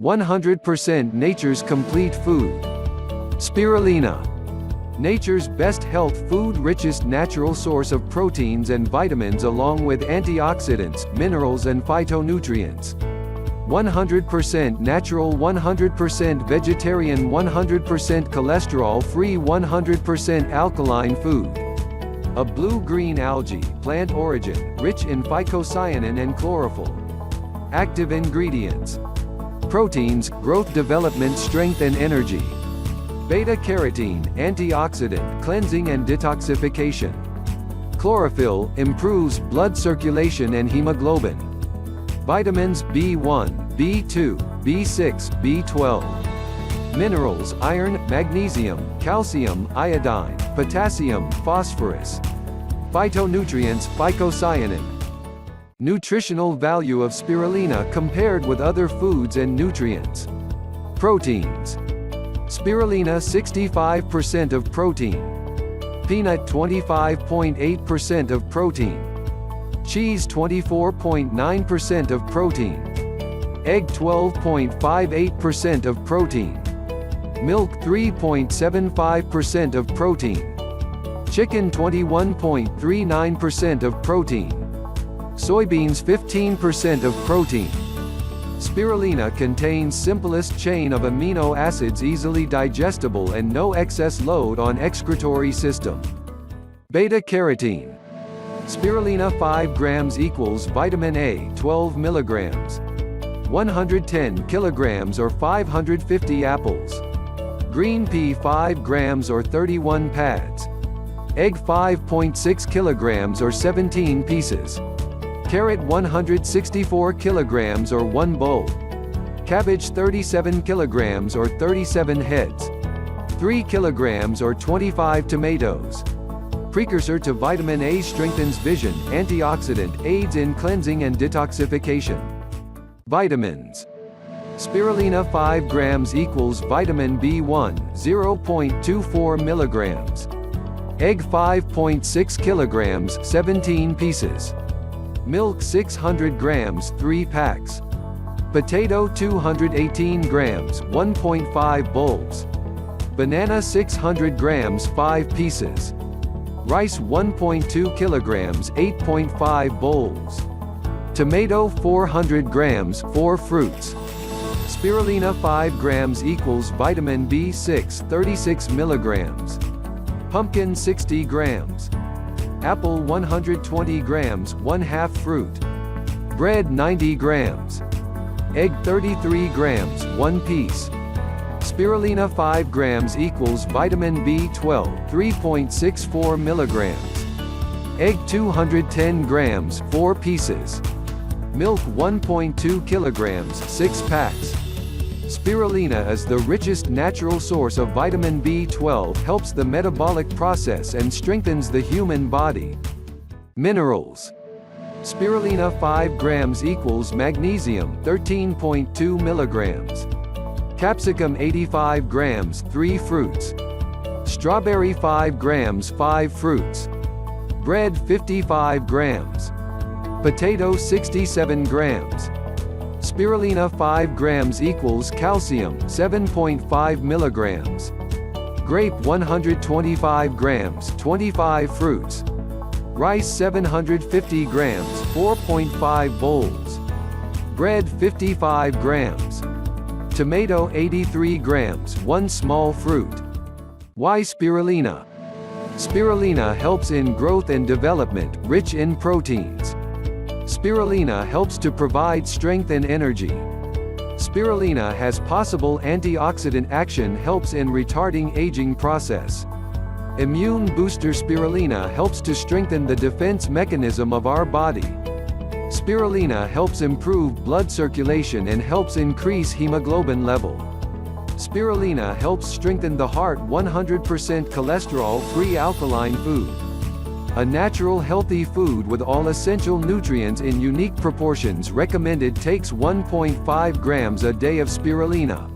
100% nature's complete food. Spirulina. Nature's best health food, richest natural source of proteins and vitamins along with antioxidants, minerals and phytonutrients. 100% natural, 100% vegetarian, 100% cholesterol-free, 100% alkaline food. A blue-green algae, plant origin, rich in phycocyanin and chlorophyll. Active ingredients: proteins, growth, development, strength and energy. Beta-carotene, antioxidant, cleansing and detoxification. Chlorophyll, improves blood circulation and hemoglobin. Vitamins B1, B2, B6, B12. Minerals: iron, magnesium, calcium, iodine, potassium, phosphorus. Phytonutrients: phycocyanin. Nutritional value of spirulina compared with other foods and nutrients. Proteins: spirulina 65% of protein. Peanut 25.8% of protein. Cheese 24.9% of protein. Egg 12.58% of protein. Milk 3.75% of protein. Chicken 21.39% of protein. Soybeans 15% of protein. Spirulina contains simplest chain of amino acids, easily digestible and no excess load on excretory system. Beta-carotene. Spirulina 5 grams equals vitamin A 12 milligrams. 110 kilograms or 550 apples. Green pea 5 grams or 31 pads. Egg 5.6 kilograms or 17 pieces. Carrot 164 kilograms or 1 bowl. Cabbage 37 kilograms or 37 heads. 3 kilograms or 25 tomatoes. Precursor to vitamin A, strengthens vision, antioxidant, aids in cleansing and detoxification. Vitamins. Spirulina 5 grams equals vitamin B1 0.24 milligrams. Egg 5.6 kilograms 17 pieces. Milk 600 grams 3 packs. Potato 218 grams 1.5 bowls. Banana 600 grams 5 pieces. Rice 1.2 kilograms 8.5 bowls. Tomato 400 grams 4 fruits. Spirulina 5 grams equals vitamin B6 36 milligrams. Pumpkin 60 grams. Apple 120 grams 1/2 fruit. Bread 90 grams. Egg 33 grams 1 piece. Spirulina 5 grams equals vitamin B12 3.64 milligrams. Egg 210 grams 4 pieces. Milk 1.2 kilograms 6 packs. Spirulina is the richest natural source of vitamin B12, helps the metabolic process and strengthens the human body. Minerals. Spirulina 5 grams equals magnesium 13.2 milligrams. Capsicum 85 grams 3 fruits. Strawberry 5 grams 5 fruits. Bread 55 grams. Potato 67 grams. Spirulina 5 grams equals calcium 7.5 milligrams. Grape 125 grams 25 fruits. Rice 750 grams 4.5 bowls. Bread 55 grams. Tomato 83 grams 1 small fruit. Why spirulina? Spirulina helps in growth and development, rich in proteins. Spirulina helps to provide strength and energy. Spirulina has possible antioxidant action, helps in retarding aging process. Immune booster. Spirulina helps to strengthen the defense mechanism of our body. Spirulina helps improve blood circulation and helps increase hemoglobin level. Spirulina helps strengthen the heart. 100% cholesterol-free alkaline food. A natural healthy food with all essential nutrients in unique proportions. Recommended. Takes 1.5 grams a day of spirulina.